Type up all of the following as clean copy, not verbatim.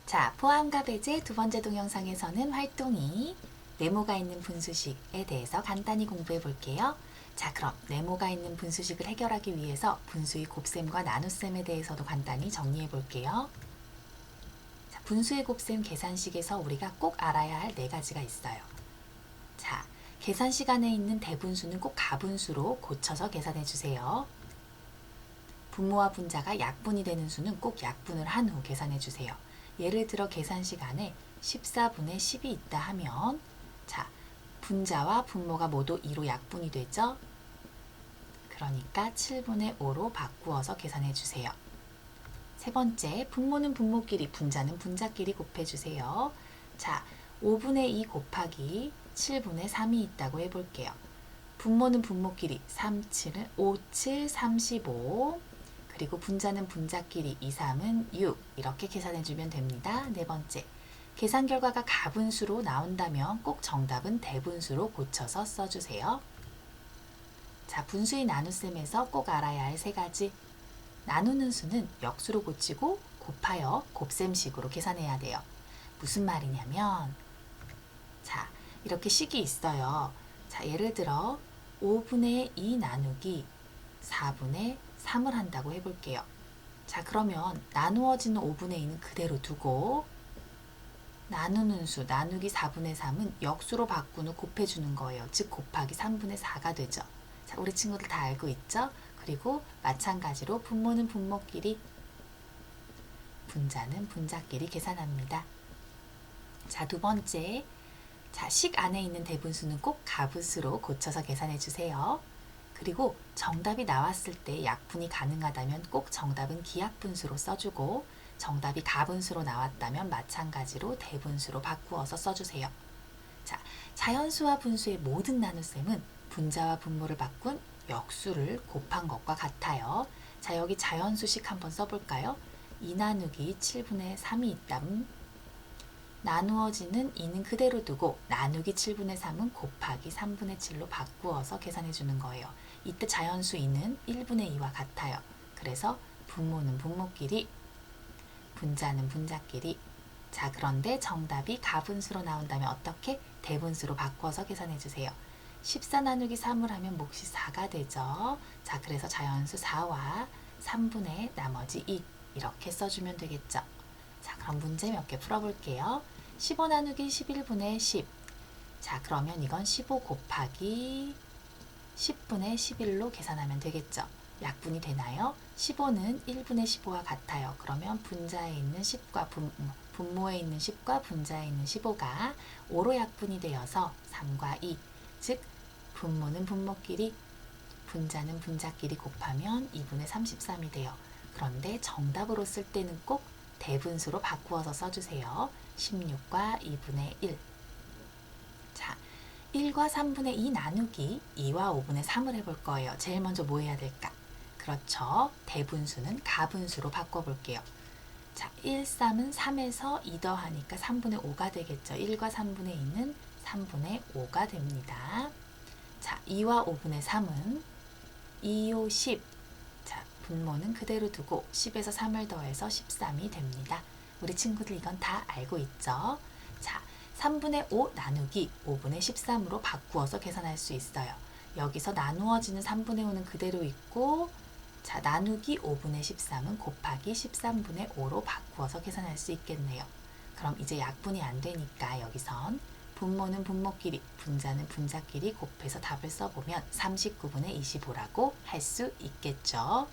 자, 포함과 배제 두 번째 동영상에서는 활동이 네모가 있는 분수식에 대해서 간단히 공부해 볼게요. 자, 그럼 네모가 있는 분수식을 해결하기 위해서 분수의 곱셈과 나눗셈에 대해서도 간단히 정리해 볼게요. 자, 분수의 곱셈 계산식에서 우리가 꼭 알아야 할 네 가지가 있어요. 자, 계산식 안에 있는 대분수는 꼭 가분수로 고쳐서 계산해 주세요. 분모와 분자가 약분이 되는 수는 꼭 약분을 한 후 계산해 주세요. 예를 들어 계산식 안에 14분의 10이 있다 하면 자, 분자와 분모가 모두 2로 약분이 되죠? 그러니까 7분의 5로 바꾸어서 계산해 주세요. 세 번째, 분모는 분모끼리, 분자는 분자끼리 곱해주세요. 자, 5분의 2 곱하기 7분의 3이 있다고 해볼게요. 분모는 분모끼리 3, 7은 5, 7, 35 그리고 분자는 분자끼리 2, 3은 6 이렇게 계산해주면 됩니다. 네 번째, 계산 결과가 가분수로 나온다면 꼭 정답은 대분수로 고쳐서 써주세요. 자, 분수의 나눗셈에서 꼭 알아야 할 세 가지. 나누는 수는 역수로 고치고 곱하여 곱셈식으로 계산해야 돼요. 무슨 말이냐면 자, 이렇게 식이 있어요. 자, 예를 들어 5분의 2 나누기 4분의 3을 한다고 해볼게요. 자, 그러면 나누어지는 5분의 2는 그대로 두고 나누는 수 나누기 4분의 3은 역수로 바꾼 후 곱해주는 거예요. 즉 곱하기 3분의 4가 되죠. 자, 우리 친구들 다 알고 있죠? 그리고 마찬가지로 분모는 분모끼리 분자는 분자끼리 계산합니다. 자, 두 번째, 자, 식 안에 있는 대분수는 꼭 가분수로 고쳐서 계산해 주세요. 그리고 정답이 나왔을 때 약분이 가능하다면 꼭 정답은 기약분수로 써주고 정답이 가분수로 나왔다면 마찬가지로 대분수로 바꾸어서 써주세요. 자, 자연수와 분수의 모든 나눗셈은 분자와 분모를 바꾼 역수를 곱한 것과 같아요. 자, 여기 자연수식 한번 써볼까요? 2 나누기 7분의 3이 있다면 나누어지는 2는 그대로 두고 나누기 7분의 3은 곱하기 3분의 7로 바꾸어서 계산해 주는 거예요. 이때 자연수 2는 1분의 2와 같아요. 그래서 분모는 분모끼리 분자는 분자끼리 자, 그런데 정답이 가분수로 나온다면 어떻게? 대분수로 바꿔서 계산해 주세요. 14 나누기 3을 하면 몫이 4가 되죠. 자, 그래서 자연수 4와 3분의 나머지 2 이렇게 써주면 되겠죠. 자, 그럼 문제 몇 개 풀어볼게요. 15 나누기 11분의 10. 자, 그러면 이건 15 곱하기 10분의 11로 계산하면 되겠죠. 약분이 되나요? 15는 1분의 15와 같아요. 그러면 분자에 있는 10과 분모에 있는 10과 분자에 있는 15가 5로 약분이 되어서 3과 2, 즉 분모는 분모끼리 분자는 분자끼리 곱하면 2분의 33이 돼요. 그런데 정답으로 쓸 때는 꼭 대분수로 바꾸어서 써주세요. 16과 2분의 1. 자, 1과 3분의 2 나누기 2와 5분의 3을 해볼 거예요. 제일 먼저 뭐 해야 될까? 그렇죠. 대분수는 가분수로 바꿔볼게요. 자, 1, 3은 3에서 2 더하니까 3분의 5가 되겠죠. 1과 3분의 2는 3분의 5가 됩니다. 자, 2와 5분의 3은 2, 5, 10. 자, 분모는 그대로 두고 10에서 3을 더해서 13이 됩니다. 우리 친구들 이건 다 알고 있죠? 자, 3분의 5 나누기 5분의 13으로 바꾸어서 계산할 수 있어요. 여기서 나누어지는 3분의 5는 그대로 있고 자, 나누기 5분의 13은 곱하기 13분의 5로 바꾸어서 계산할 수 있겠네요. 그럼 이제 약분이 안 되니까 여기선 분모는 분모끼리, 분자는 분자끼리 곱해서 답을 써보면 39분의 25라고 할 수 있겠죠.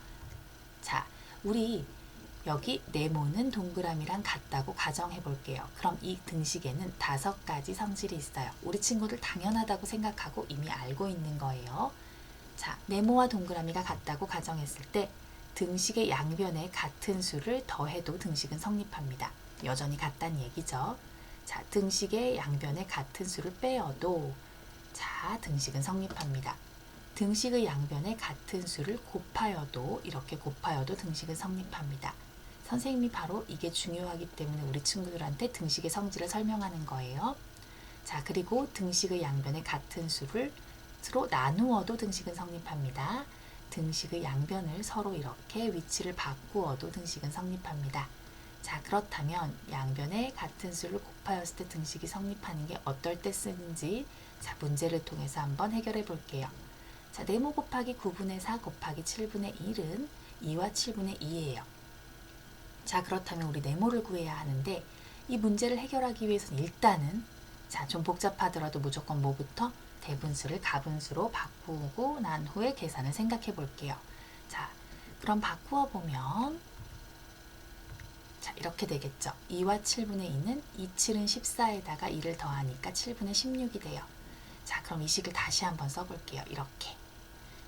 자, 우리 여기 네모는 동그라미랑 같다고 가정해 볼게요. 그럼 이 등식에는 5가지 성질이 있어요. 우리 친구들 당연하다고 생각하고 이미 알고 있는 거예요. 자, 네모와 동그라미가 같다고 가정했을 때 등식의 양변에 같은 수를 더해도 등식은 성립합니다. 여전히 같다는 얘기죠. 자, 등식의 양변에 같은 수를 빼어도 자, 등식은 성립합니다. 등식의 양변에 같은 수를 곱하여도 이렇게 곱하여도 등식은 성립합니다. 선생님이 바로 이게 중요하기 때문에 우리 친구들한테 등식의 성질을 설명하는 거예요. 자, 그리고 등식의 양변에 같은 수를 서로 나누어도 등식은 성립합니다. 등식의 양변을 서로 이렇게 위치를 바꾸어도 등식은 성립합니다. 자, 그렇다면 양변에 같은 수를 곱하였을 때 등식이 성립하는 게 어떨 때 쓰는지 자, 문제를 통해서 한번 해결해 볼게요. 자, 네모 곱하기 9분의 4 곱하기 7분의 1은 2와 7분의 2예요. 자, 그렇다면 우리 네모를 구해야 하는데 이 문제를 해결하기 위해서는 일단은 자, 좀 복잡하더라도 무조건 뭐부터? 대분수를 가분수로 바꾸고 난 후에 계산을 생각해 볼게요. 자, 그럼 바꾸어 보면 자, 이렇게 되겠죠. 2와 7분의 2는 2, 7은 14에다가 2를 더하니까 7분의 16이 돼요. 자, 그럼 이 식을 다시 한번 써볼게요. 이렇게.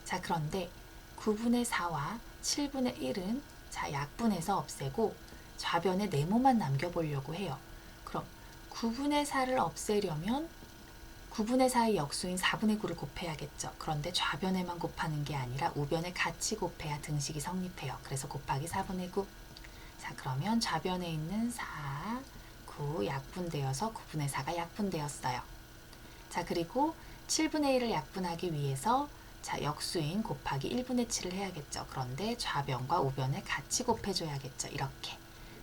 자, 그런데 9분의 4와 7분의 1은 자, 약분해서 없애고 좌변에 네모만 남겨보려고 해요. 그럼 9분의 4를 없애려면 9분의 4의 역수인 4분의 9를 곱해야겠죠. 그런데 좌변에만 곱하는 게 아니라 우변에 같이 곱해야 등식이 성립해요. 그래서 곱하기 4분의 9. 자, 그러면 좌변에 있는 4, 9 약분되어서 9분의 4가 약분되었어요. 자, 그리고 7분의 1을 약분하기 위해서 자, 역수인 곱하기 1분의 7을 해야겠죠. 그런데 좌변과 우변에 같이 곱해줘야겠죠. 이렇게.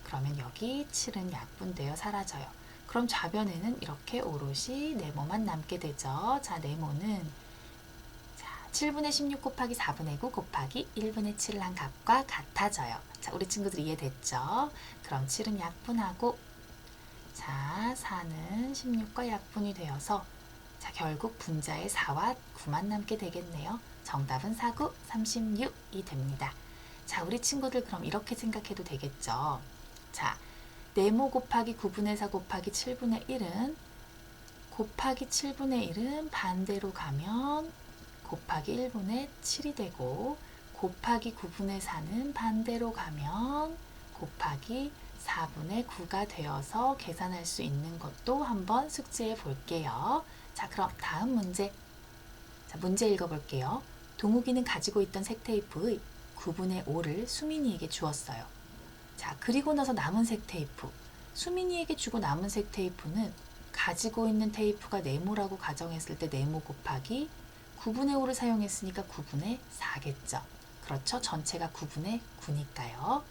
그러면 여기 7은 약분되어 사라져요. 그럼 좌변에는 이렇게 오롯이 네모만 남게 되죠. 자, 네모는 자, 7분의 16 곱하기 4분의 9 곱하기 1분의 7을 한 값과 같아져요. 자, 우리 친구들 이해됐죠? 그럼 7은 약분하고 자, 4는 16과 약분이 되어서 자, 결국 분자에 4와 9만 남게 되겠네요. 정답은 4, 9, 36이 됩니다. 자, 우리 친구들 그럼 이렇게 생각해도 되겠죠? 자, 네모 곱하기 9분의 4 곱하기 7분의 1은 곱하기 7분의 1은 반대로 가면 곱하기 1분의 7이 되고 곱하기 9분의 4는 반대로 가면 곱하기 4분의 9가 되어서 계산할 수 있는 것도 한번 숙지해 볼게요. 자, 그럼 다음 문제. 자, 문제 읽어볼게요. 동욱이는 가지고 있던 색테이프의 9분의 5를 수민이에게 주었어요. 자, 그리고 나서 남은 색테이프. 수민이에게 주고 남은 색테이프는 가지고 있는 테이프가 네모라고 가정했을 때 네모 곱하기 9분의 5를 사용했으니까 9분의 4겠죠. 그렇죠? 전체가 9분의 9니까요.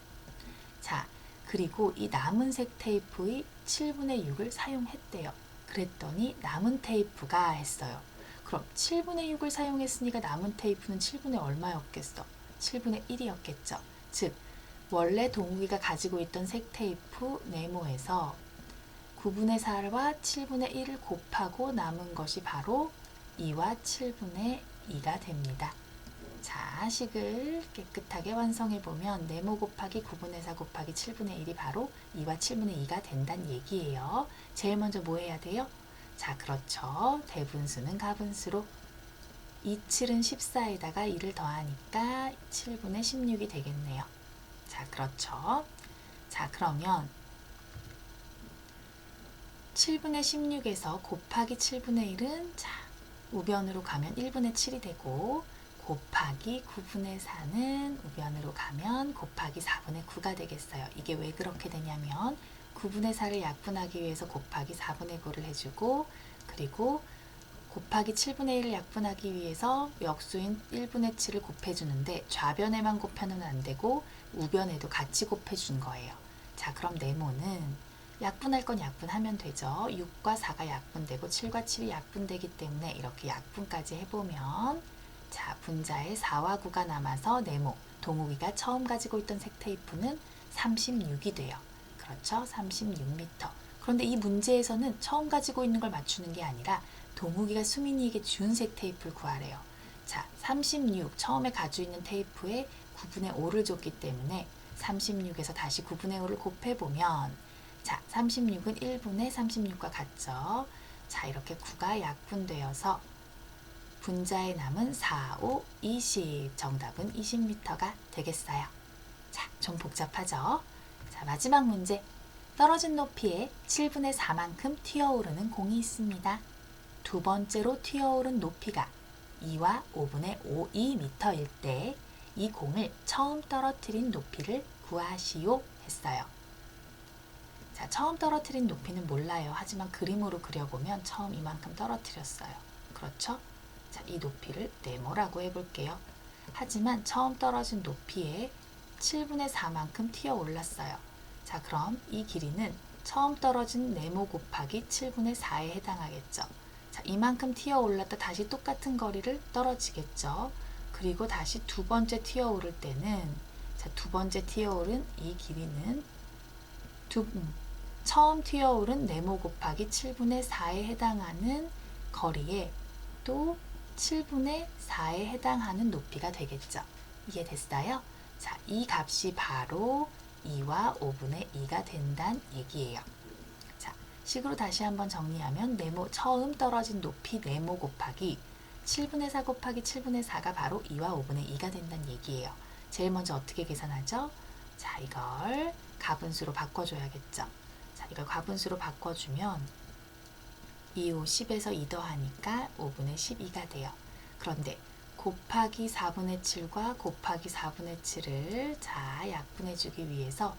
자, 그리고 이 남은 색 테이프의 7분의 6을 사용했대요. 그랬더니 남은 테이프가 했어요. 그럼 7분의 6을 사용했으니까 남은 테이프는 7분의 얼마였겠어? 7분의 1이었겠죠. 즉, 원래 동욱이가 가지고 있던 색 테이프 네모에서 9분의 4와 7분의 1을 곱하고 남은 것이 바로 2와 7분의 2가 됩니다. 자, 식을 깨끗하게 완성해보면 네모 곱하기 9분의 4 곱하기 7분의 1이 바로 2와 7분의 2가 된다는 얘기예요. 제일 먼저 뭐 해야 돼요? 자, 그렇죠. 대분수는 가분수로 2, 7은 14에다가 2를 더하니까 7분의 16이 되겠네요. 자, 그렇죠. 자, 그러면 7분의 16에서 곱하기 7분의 1은 자, 우변으로 가면 1분의 7이 되고 곱하기 9분의 4는 우변으로 가면 곱하기 4분의 9가 되겠어요. 이게 왜 그렇게 되냐면 9분의 4를 약분하기 위해서 곱하기 4분의 9를 해주고 그리고 곱하기 7분의 1을 약분하기 위해서 역수인 1분의 7을 곱해주는데 좌변에만 곱하면 안 되고 우변에도 같이 곱해준 거예요. 자, 그럼 네모는 약분할 건 약분하면 되죠. 6과 4가 약분되고 7과 7이 약분되기 때문에 이렇게 약분까지 해보면 자, 분자에 4와 9가 남아서 네모, 동욱이가 처음 가지고 있던 색 테이프는 36이 돼요. 그렇죠? 36m. 그런데 이 문제에서는 처음 가지고 있는 걸 맞추는 게 아니라 동욱이가 수민이에게 준 색 테이프를 구하래요. 자, 36 처음에 가지고 있는 테이프에 9분의 5를 줬기 때문에 36에서 다시 9분의 5를 곱해보면 자, 36은 1분의 36과 같죠? 자, 이렇게 9가 약분되어서 분자에 남은 4, 5, 20 정답은 20m가 되겠어요. 자, 좀 복잡하죠? 자, 마지막 문제. 떨어진 높이에 7분의 4만큼 튀어오르는 공이 있습니다. 두 번째로 튀어오른 높이가 2와 5분의 52m일 때 이 공을 처음 떨어뜨린 높이를 구하시오 했어요. 자, 처음 떨어뜨린 높이는 몰라요. 하지만 그림으로 그려보면 처음 이만큼 떨어뜨렸어요. 그렇죠? 자, 이 높이를 네모라고 해볼게요. 하지만 처음 떨어진 높이에 7분의 4만큼 튀어 올랐어요. 자, 그럼 이 길이는 처음 떨어진 네모 곱하기 7분의 4에 해당하겠죠. 자, 이만큼 튀어 올랐다 다시 똑같은 거리를 떨어지겠죠. 그리고 다시 두 번째 튀어 오를 때는, 자, 두 번째 튀어 오른 이 길이는 처음 튀어 오른 네모 곱하기 7분의 4에 해당하는 거리에 또 7분의 4에 해당하는 높이가 되겠죠. 이해됐어요? 자, 이 값이 바로 2와 5분의 2가 된다는 얘기예요. 자, 식으로 다시 한번 정리하면 처음 떨어진 높이 네모 곱하기 7분의 4 곱하기 7분의 4가 바로 2와 5분의 2가 된다는 얘기예요. 제일 먼저 어떻게 계산하죠? 자, 이걸 가분수로 바꿔줘야겠죠. 자, 이걸 가분수로 바꿔주면 2, 5, 10에서 2 더하니까 5분의 12가 돼요. 그런데 곱하기 4분의 7과 곱하기 4분의 7을 자, 약분해주기 위해서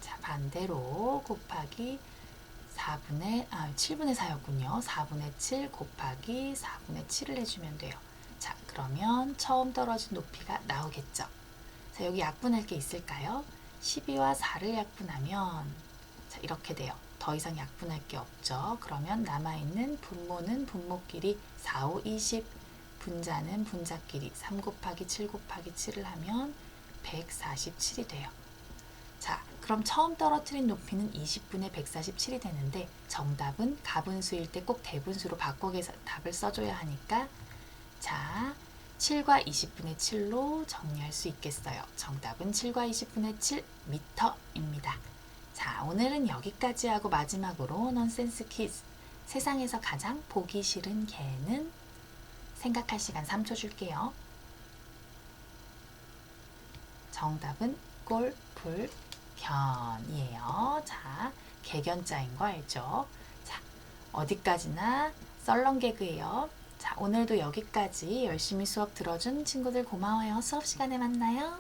자, 반대로 곱하기 7분의 4였군요. 4분의 7 곱하기 4분의 7을 해주면 돼요. 자, 그러면 처음 떨어진 높이가 나오겠죠. 자, 여기 약분할 게 있을까요? 12와 4를 약분하면 자, 이렇게 돼요. 더 이상 약분할 게 없죠. 그러면 남아있는 분모는 분모끼리 4, 5, 20, 분자는 분자끼리 3 곱하기 7 곱하기 7을 하면 147이 돼요. 자, 그럼 처음 떨어뜨린 높이는 20분의 147이 되는데 정답은 가분수일 때 꼭 대분수로 바꿔서 답을 써줘야 하니까 자, 7과 20분의 7로 정리할 수 있겠어요. 정답은 7과 20분의 7 미터입니다. 자, 오늘은 여기까지 하고 마지막으로 넌센스 퀴즈. 세상에서 가장 보기 싫은 개는? 생각할 시간 3초 줄게요. 정답은 꼴불견이에요. 자, 개견자인 거 알죠? 자, 어디까지나 썰렁 개그예요. 자, 오늘도 여기까지 열심히 수업 들어준 친구들 고마워요. 수업 시간에 만나요.